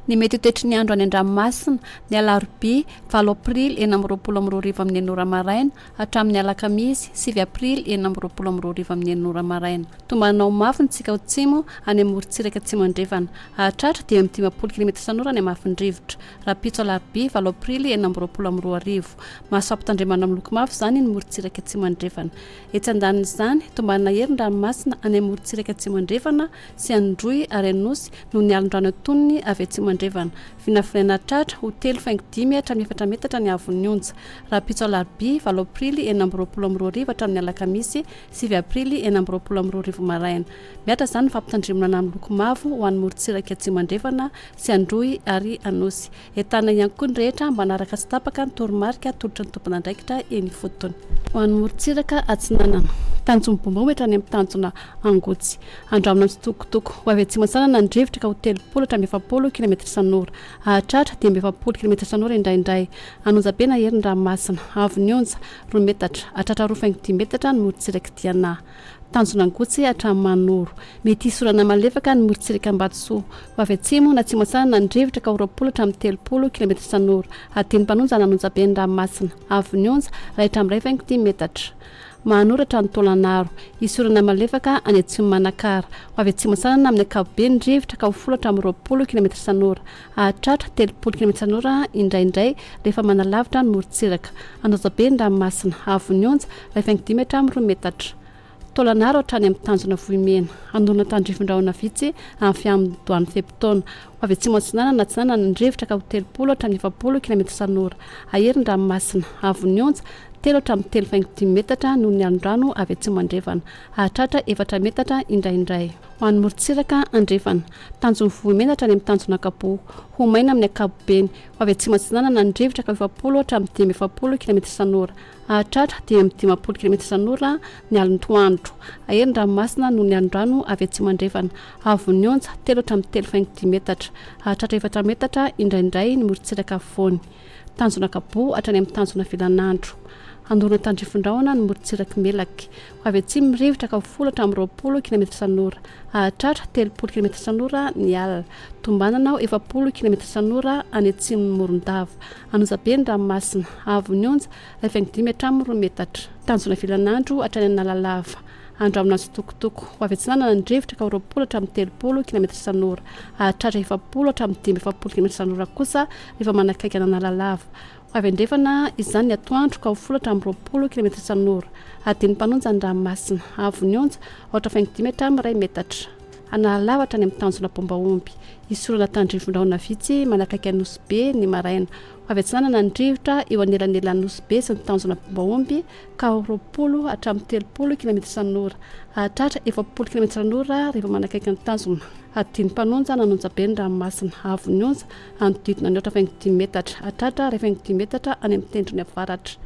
Ny mety toetry ny andro any an-dranomasina ny alarobia 7 aprily 2022 amin'ny 9 maraina hatramin'ny alakamisy 7 aprily 2022 amin'ny 9 maraina. Tombanao mafy ny tsika atsimo any amorontsiraka atsimo andrefana atratra dia 10 km isan'ora any amafindrivotra. Rapitso alarobia 7 aprily 2022 mahasampitandremana amin'ny loko mafy zany ny morontsiraka atsimo andrefana. Etsy andanin'izany tombana herin-dranomasina any amorontsiraka atsimo andrefana sy androy ary anosy no ny alondrano atonony avy atsimo andrefana. Vinafinaina tratra hotely faingo-dimy hatramin'ny 4 metatra ny avon'ny onja. Rapitso alarobia 7 aprily 2022 hatramin'ny alakamisy 7 aprily 2022 maraina. Miatra zany fampitandremana amin'ny loko mavo ho an'ny morontsiraka atsimo andrefana sy androy ary anosy. Entana ihany koa ny rehetra mba naraka sy tapaka ny toromarika tolotra ny tompon'andraikitra eny fotony. Ho an'ny morontsiraka atsinanana tanjona bombometra any amin'ny tanjona angotsy. Andramina mitsitokotoko ho avy atsimo antsanana ny drivotra ka ho 70 km isan'ora. Atratra 70 km isan'ora indraindray. Anonjabe na herin-dranomasina avy ny onja 2 metatra atratra 2.10 metatra ny morontsiraka Diana. Tanjona angotsy hatramin'ny Manoro. Mety isorana malefaka ny morontsiraka Ambatsoa. Ho avy atsimo na atsimo antsanana ny drivotra ka ho 20 hatramin'ny 30 km isan'ora. Ateny-panonja na anonjabe ny ranomasina avy ny onja 2.10 metatra. Mahanoratra ny Tolanaro. Isorana malefaka any atsimo Manakara. Ho avy atsimo antsanana amin'ny akapobe ny drivotra ka ho 10 hatramin'ny 20 km isan'ora. Atratra 30 km isan'ora indraindray rehefa manalavitra ny morontsiraka. Anonjabe ny ranomasina avy ny onja 2.10 hatramin'ny 2 metatra. Tolanaro hatrany amin'ny tanjona Vohimena. Andona tandrifondrahona vitsy amin'ny fiamin-doan'ny Fepitaona. Ho avy atsimo antsinanana na atsinanana ny drivotra ka ho 30 hatramin'ny 70 km isan'ora. Aherin-dranomasina avy ny onja 3 hatramin'ny 3.10 metatra no ny alondrano avy atsimo andrefana. Atratra 4 metatra indraindray. Ho an'ny morontsiraka andrefana. Tanjona Vohimena hatrany amin'ny tanjona Kapoho. Ho maina amin'ny akapobeny. Ho avy atsimo antsinanana ny drivotra ka 70 hatramin'ny 70 km isan'ora. Atratra dia 10 km isan'ora ny alon-toandro. Aherin-dranomasina no ny alondrano avy atsimo andrefana. Avy ny onja 3 hatramin'ny 3.10 metatra. Atratra 4 metatra indraindray ny morontsiraka afovoany. Tanjona Kapoho hatrany amin'ny tanjona Vilanandro. Andona tandrifondrahona ny morontsiraka Melaky. Ho avy atsimo rivotra ka ho 10 hatramin'ny 20 km isan'ora. Atratra 30 km isan'ora ny alina. Tombanana 70 km isan'ora any atsimo Morondava. Anonjabe ny ranomasina avy ny onja 2.10 hatramin'ny 2 metatra. Tanjona Vilanandro hatrany Analalava. Andramina mitsitokotoko ho avy atsinanana ny drivotra ka ho 20 hatramin'ny 30 km isan'ora. Atratra 70 hatramin'ny 70 km isan'ora kosa rehefa manakaiky Analalava. Ho avy andrefana izany ny atoandro ka ho 10 hatramin'ny 20 km isan'ora. Ateny-panonja ny ranomasina avy ny onja 8.10 hatramin'ny 2 metatra. Analalava hatrany amin'ny tanjona Bombaomby. Isorana tandrifondrahona vitsy manakaiky Anosy-be ny maraina. Ho avy atsinanana ny drivotra eo anelanelan'ny Anosy-be sy ny tanjona Bombaomby ka ho 20 hatramin'ny 30 km isan'ora. Atratra 70 km isan'ora rehefa manakaiky ny tanjona. Ateny-panonja nanonjabe ny ranomasina avy ny onja anodidina ny 8.10 metatra. Atratra 2.10 metatra any amin'ny tendrony avaratra.